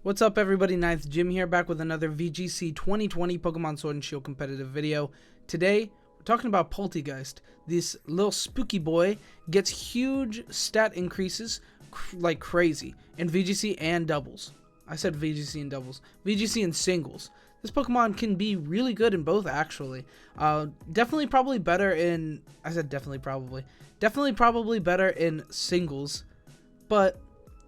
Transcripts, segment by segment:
What's up everybody, Ninth Jim here, back with another VGC 2020 Pokemon Sword and Shield competitive video. Today, we're talking about Polteageist. This little spooky boy gets huge stat increases like crazy in VGC and doubles. I said VGC and doubles. VGC and singles. This Pokemon can be really good in both, actually. Definitely probably better in... I said definitely probably. Definitely probably better in singles, but...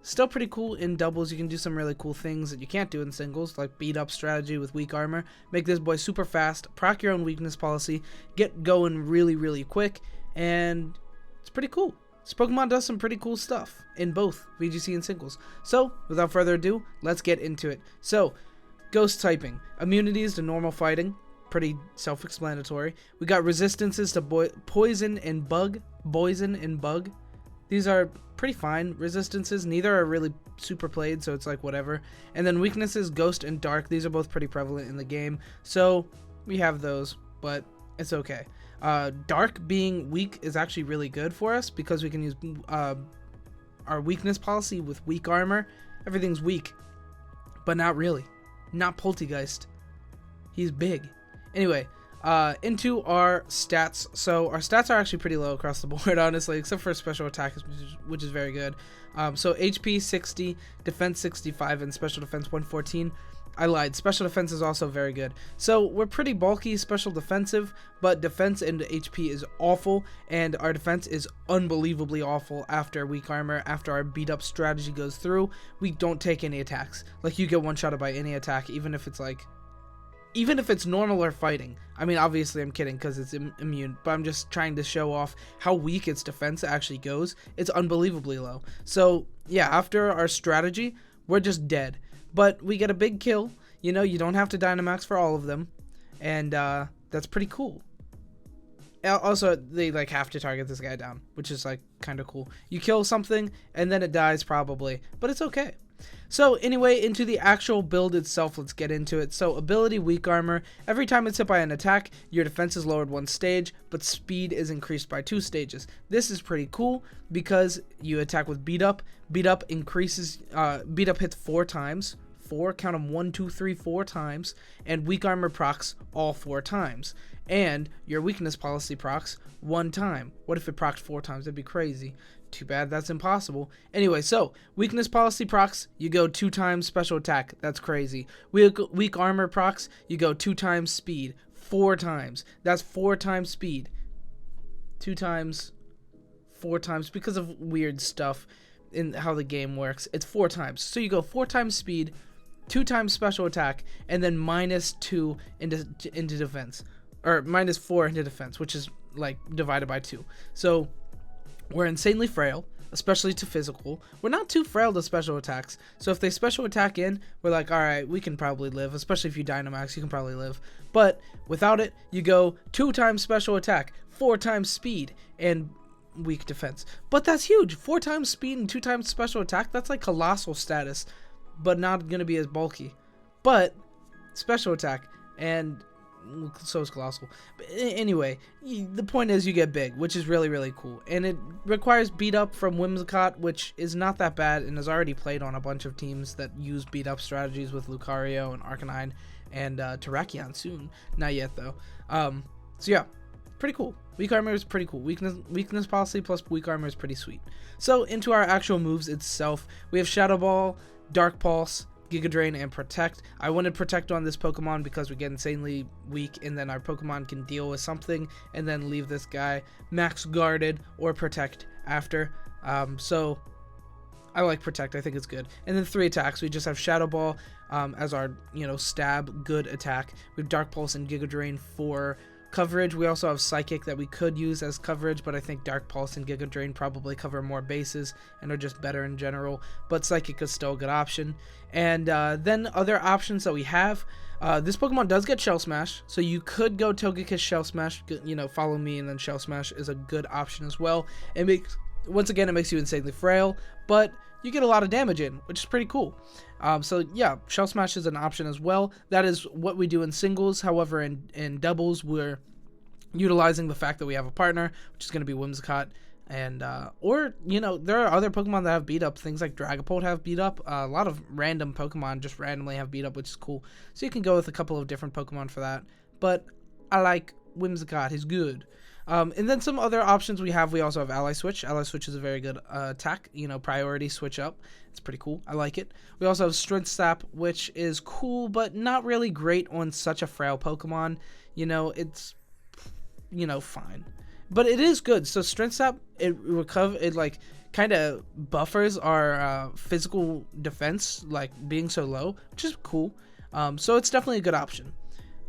still pretty cool in doubles. You can do some really cool things that you can't do in singles, like beat up strategy with weak armor, make this boy super fast, proc your own weakness policy, get going really quick, and it's pretty cool. This Pokemon does some pretty cool stuff in both VGC and singles. So, without further ado, let's get into it. So, ghost typing. Immunities to normal fighting. Pretty self-explanatory. We got resistances to poison and bug. These are pretty fine resistances. Neither are really super played, so it's like whatever. And then weaknesses, ghost and dark. These are both pretty prevalent in the game, so we have those, but it's okay. Dark being weak is actually really good for us because we can use our weakness policy with weak armor. Everything's weak, but not really. Not Polteageist. He's big. Anyway, into our stats. So our stats are actually pretty low across the board, honestly, except for special attack, which is very good. So HP 60, defense 65, and special defense 114. I lied. Special defense is also very good. So we're pretty bulky special defensive, but defense and HP is awful, and our defense is unbelievably awful after weak armor. After our beat up strategy goes through, we don't take any attacks. Like, you get one-shotted by any attack, even if it's normal or fighting. I mean, obviously I'm kidding because it's immune, but I'm just trying to show off how weak its defense actually goes. It's unbelievably low. So yeah, after our strategy, we're just dead. But we get a big kill. You know, you don't have to Dynamax for all of them, and that's pretty cool. Also, they like have to target this guy down, which is like kind of cool. You kill something and then it dies probably, but it's okay. So anyway, into the actual build itself, let's get into it. So ability, weak armor. Every time it's hit by an attack, your defense is lowered 1 stage, but speed is increased by 2 stages. This is pretty cool because you attack with beat up. Beat up increases, beat up hits 4 times. 4, count them 1, 2, 3, 4 times, and weak armor procs all 4 times. And your weakness policy procs 1 time. What if it procs 4 times? That'd be crazy. Too bad that's impossible. Anyway, so weakness policy procs, you go 2 times special attack. That's crazy. Weak armor procs, you go 2 times speed. 4 times. That's 4 times speed. 2 times, 4 times, because of weird stuff in how the game works. It's 4 times. So you go 4 times speed, 2 times special attack, and then -2 into defense. Or -4 into defense, which is like divided by 2. So we're insanely frail, especially to physical. We're not too frail to special attacks. So if they special attack in, we're like, alright, we can probably live. Especially if you Dynamax, you can probably live. But without it, you go 2 times special attack, 4 times speed, and weak defense. But that's huge. 4 times speed and 2 times special attack, that's like colossal status, but not going to be as bulky. But special attack, and so is colossal. But anyway, the point is you get big, which is really cool, and it requires beat up from Whimsicott, which is not that bad and is already played on a bunch of teams that use beat up strategies with Lucario and Arcanine and Terrakion soon. Not yet though. So yeah, pretty cool. Weak armor is pretty cool. Weakness policy plus weak armor is pretty sweet. So into our actual moves itself, we have Shadow Ball, Dark Pulse, Giga Drain, and Protect. I wanted Protect on this Pokemon because we get insanely weak, and then our Pokemon can deal with something and then leave this guy max guarded or Protect after. So I like Protect. I think it's good. And then 3 attacks. We just have Shadow Ball as our, stab good attack. We have Dark Pulse and Giga Drain for coverage. We also have Psychic that we could use as coverage, but I think Dark Pulse and Giga Drain probably cover more bases and are just better in general, but Psychic is still a good option. And then other options that we have, this Pokemon does get Shell Smash, so you could go Togekiss Shell Smash, follow me, and then Shell Smash is a good option as well. Once again, it makes you insanely frail, but you get a lot of damage in, which is pretty cool. So yeah, Shell Smash is an option as well. That is what we do in singles. However, in doubles, we're utilizing the fact that we have a partner, which is going to be Whimsicott. And or you know, there are other Pokemon that have beat up. Things like Dragapult have beat up. A lot of random Pokemon just randomly have beat up, which is cool. So you can go with a couple of different Pokemon for that. But I like Whimsicott. He's good. And then some other options we have. We also have Ally Switch. Ally Switch is a very good attack. You know, priority switch up. It's pretty cool. I like it. We also have Strength Sap, which is cool, but not really great on such a frail Pokemon. You know, it's, you know, fine. But it is good. So Strength Sap, it like kind of buffers our physical defense, like being so low, which is cool. So it's definitely a good option.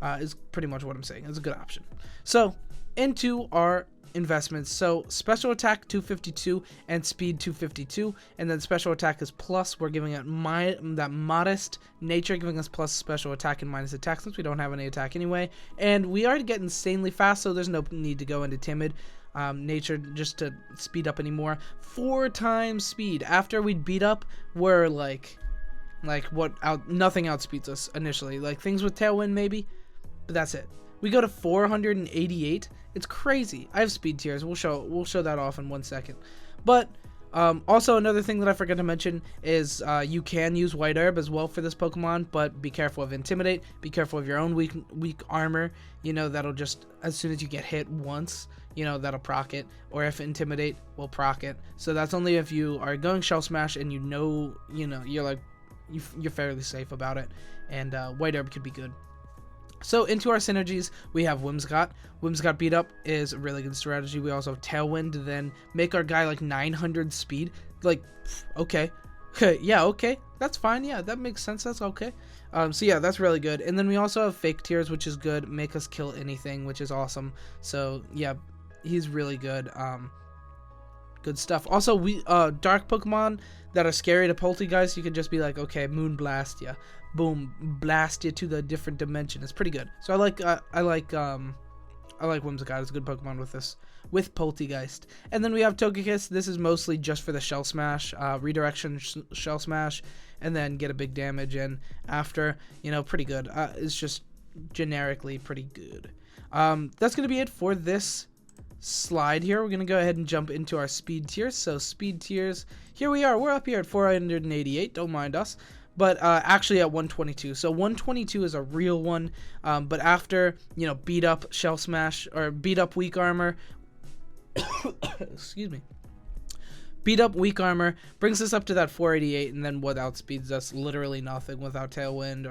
Is pretty much what I'm saying. It's a good option. So into our investments. So special attack 252 and speed 252, and then special attack is plus. We're giving it that modest nature, giving us plus special attack and minus attack since we don't have any attack anyway, and we already get insanely fast, so there's no need to go into timid nature just to speed up anymore. 4 times speed. After we beat up, we're like nothing outspeeds us initially, like things with Tailwind maybe, but that's it. We go to 488. It's crazy. I have speed tiers. We'll show that off in 1 second. But also another thing that I forgot to mention is you can use White Herb as well for this Pokemon, but be careful of Intimidate. Be careful of your own weak armor. You know, that'll just, as soon as you get hit once, you know, that'll proc it. Or if Intimidate will proc it. So that's only if you are going Shell Smash and you know, you're like, you're fairly safe about it. And White Herb could be good. So into our synergies, we have Whimsicott. Whimsicott beat up is a really good strategy. We also have Tailwind to then make our guy like 900 speed. Like, okay. Yeah, okay. That's fine. Yeah, that makes sense. That's okay. So yeah, that's really good. And then we also have Fake Tears, which is good. Make us kill anything, which is awesome. So yeah, he's really good. Good stuff. Also, we dark Pokemon that are scary to Polteageist, you can just be like, okay, Moon Blast ya. Boom, blast you to the different dimension. It's pretty good. So I like Whimsicott. It's a good Pokemon with Polteageist. And then we have Togekiss. This is mostly just for the Shell Smash, redirection Shell Smash, and then get a big damage in after. You know, pretty good. It's just generically pretty good. That's gonna be it for this slide here. We're gonna go ahead and jump into our speed tiers. So speed tiers, here we are. We're up here at 488. Don't mind us. But actually at 122. So 122 is a real one. But after, you know, beat up Shell Smash or beat up weak armor, excuse me, beat up weak armor brings us up to that 488, and then what outspeeds us? Literally nothing without Tailwind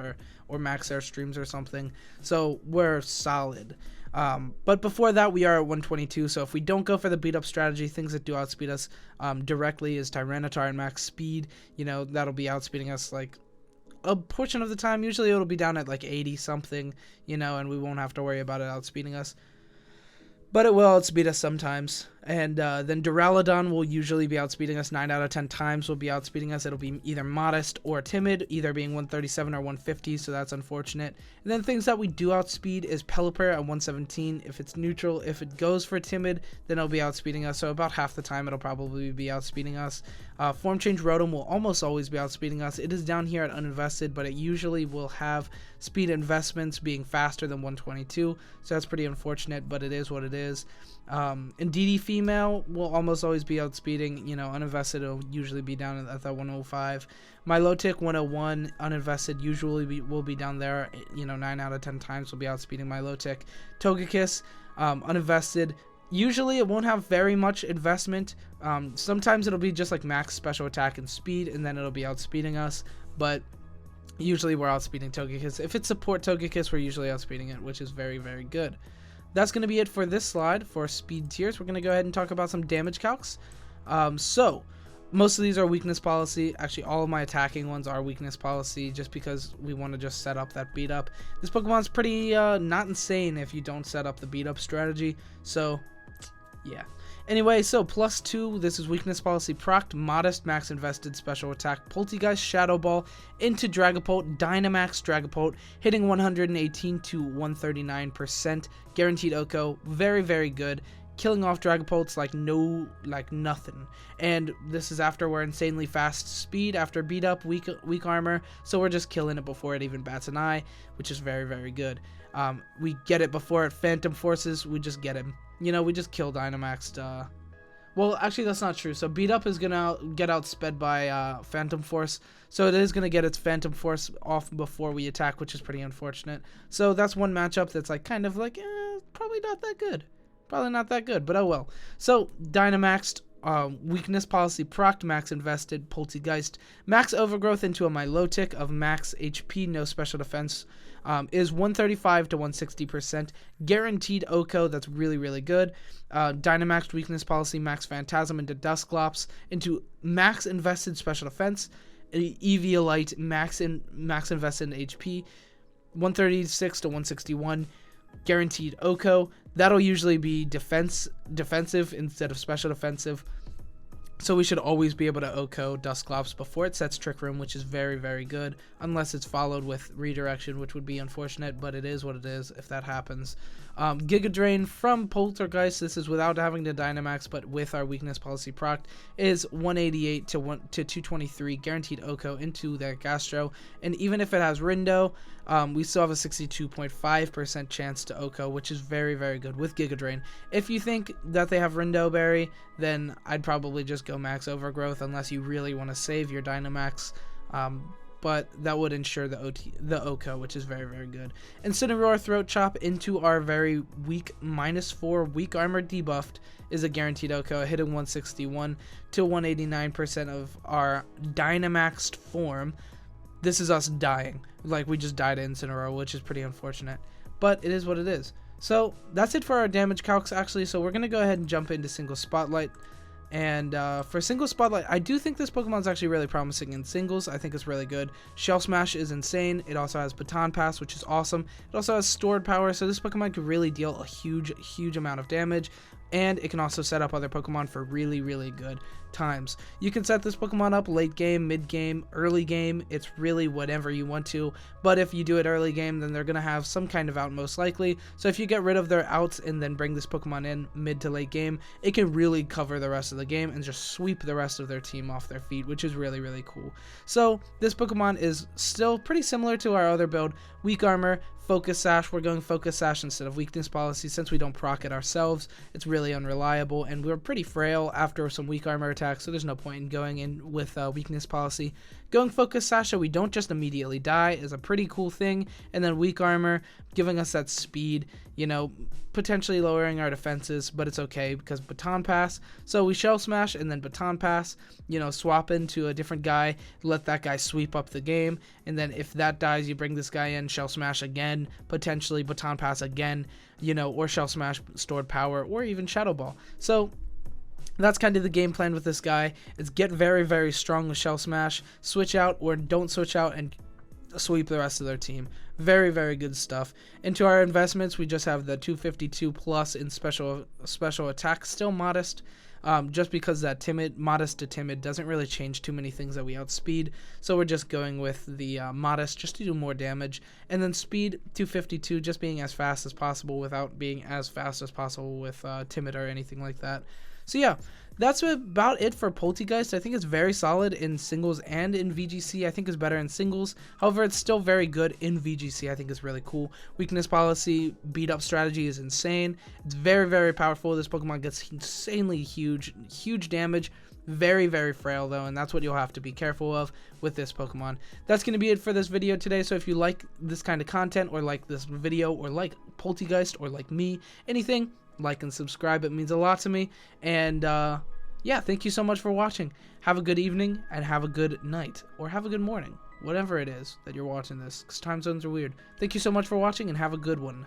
or Max Airstreams or something. So we're solid. But before that, we are at 122. So if we don't go for the beat up strategy, things that do outspeed us directly is Tyranitar and max speed. You know, that'll be outspeeding us like a portion of the time. Usually it'll be down at like 80 something, you know, and we won't have to worry about it outspeeding us. But it will outspeed us sometimes. And then Duraludon will usually be outspeeding us 9 out of 10 times will be outspeeding us. It'll be either modest or timid, either being 137 or 150, so that's unfortunate. And then things that we do outspeed is Pelipper at 117 if it's neutral. If it goes for timid, then it'll be outspeeding us, so about half the time it'll probably be outspeeding us. Form Change Rotom will almost always be outspeeding us. It is down here at uninvested, but it usually will have speed investments being faster than 122, so that's pretty unfortunate, but it is what it is. And DD Female will almost always be outspeeding, you know, uninvested it'll usually be down at that 105. Milotic 101, uninvested usually will be down there, you know, 9 out of 10 times will be outspeeding Milotic. Togekiss, uninvested, usually it won't have very much investment. Sometimes it'll be just like max special attack and speed, and then it'll be outspeeding us, but usually we're outspeeding Togekiss. If it's support Togekiss, we're usually outspeeding it, which is very, very good. That's going to be it for this slide for speed tiers. We're going to go ahead and talk about some damage calcs. So, most of these are weakness policy. Actually, all of my attacking ones are weakness policy just because we want to just set up that beat up. This Pokemon's pretty not insane if you don't set up the beat up strategy. So, yeah. Anyway, so +2, this is weakness policy procced, modest, max invested, special attack, Polteageist, Shadow Ball, into Dragapult, Dynamax Dragapult, hitting 118 to 139%, guaranteed OHKO, very, very good, killing off Dragapults like nothing. And this is after we're insanely fast speed, after beat up, weak armor, so we're just killing it before it even bats an eye, which is very, very good. We get it before it Phantom Forces, we just get him. You know, we just kill Dynamaxed, Well, actually, that's not true. So Beat Up is going to get outsped by Phantom Force. So it is going to get its Phantom Force off before we attack, which is pretty unfortunate. So that's one matchup that's like kind of like, probably not that good. Probably not that good, but oh well. So Dynamaxed, weakness policy proc, max invested, Polteageist, max overgrowth into a Milotic of max HP, no special defense, is 135 to 160%. Guaranteed Oko, that's really, really good. Dynamaxed weakness policy, max Phantasm into Dusclops, into max invested special defense. Eviolite, max invested in HP, 136 to 161. Guaranteed Oko. That'll usually be defensive instead of special defensive. So we should always be able to Oko Dusclops before it sets Trick Room, which is very, very good. Unless it's followed with Redirection, which would be unfortunate, but it is what it is if that happens. Giga Drain from Poltergeist, this is without having to Dynamax, but with our weakness policy proc, is 188 to 223, guaranteed Oko into that Gastro. And even if it has Rindo, we still have a 62.5% chance to Oko, which is very, very good with Giga Drain. If you think that they have Rindo Berry, then I'd probably just go max Overgrowth unless you really want to save your Dynamax. But that would ensure the Oko, which is very, very good. Incineroar Throat Chop into our very weak -4 weak armor debuffed is a guaranteed Oko, hitting 161 to 189% of our Dynamaxed form. This is us dying. Like, we just died in Incineroar, which is pretty unfortunate. But it is what it is. So that's it for our damage calcs, actually. So we're going to go ahead and jump into Single Spotlight. And for Single Spotlight, I do think this Pokemon is actually really promising in singles. I think it's really good. Shell Smash is insane. It also has Baton Pass, which is awesome. It also has Stored Power, so this Pokemon could really deal a huge amount of damage. And it can also set up other Pokemon for really, really good times. You can set this Pokemon up late game, mid game, early game. It's really whatever you want to. But if you do it early game, then they're going to have some kind of out most likely. So if you get rid of their outs and then bring this Pokemon in mid to late game, it can really cover the rest of the game and just sweep the rest of their team off their feet, which is really, really cool. So this Pokemon is still pretty similar to our other build. Weak Armor, Focus Sash. We're going Focus Sash instead of Weakness Policy since we don't proc it ourselves. It's really unreliable, and we're pretty frail after some Weak Armor attacks, so there's no point in going in with Weakness Policy. Going Focus Sash so we don't just immediately die is a pretty cool thing, and then Weak Armor giving us that speed, you know, potentially lowering our defenses, but it's okay because Baton Pass. So we Shell Smash and then Baton Pass, you know, swap into a different guy, let that guy sweep up the game, and then if that dies, you bring this guy in, Shell Smash again, potentially Baton Pass again, you know, or Shell Smash, Stored Power, or even Shadow Ball. So that's kind of the game plan with this guy. It's get very, very strong with Shell Smash, switch out or don't switch out, and sweep the rest of their team. Very, very good stuff. Into our investments, we just have the 252 plus in special attack, still modest. Just because that modest to timid doesn't really change too many things that we outspeed. So we're just going with the modest just to do more damage. And then speed 252, just being as fast as possible without being as fast as possible with timid or anything like that. So yeah, that's about it for Polteageist. I think it's very solid in singles and in VGC. I think it's better in singles. However, it's still very good in VGC. I think it's really cool. Weakness policy, beat up strategy is insane. It's very, very powerful. This Pokemon gets insanely huge damage. Very, very frail though, and that's what you'll have to be careful of with this Pokemon. That's going to be it for this video today. So if you like this kind of content, or like this video, or like Polteageist, or like me, anything, like and subscribe. It means a lot to me. And yeah, thank you so much for watching. Have a good evening, and have a good night, or have a good morning, whatever it is that you're watching this, because time zones are weird. Thank you so much for watching, and have a good one.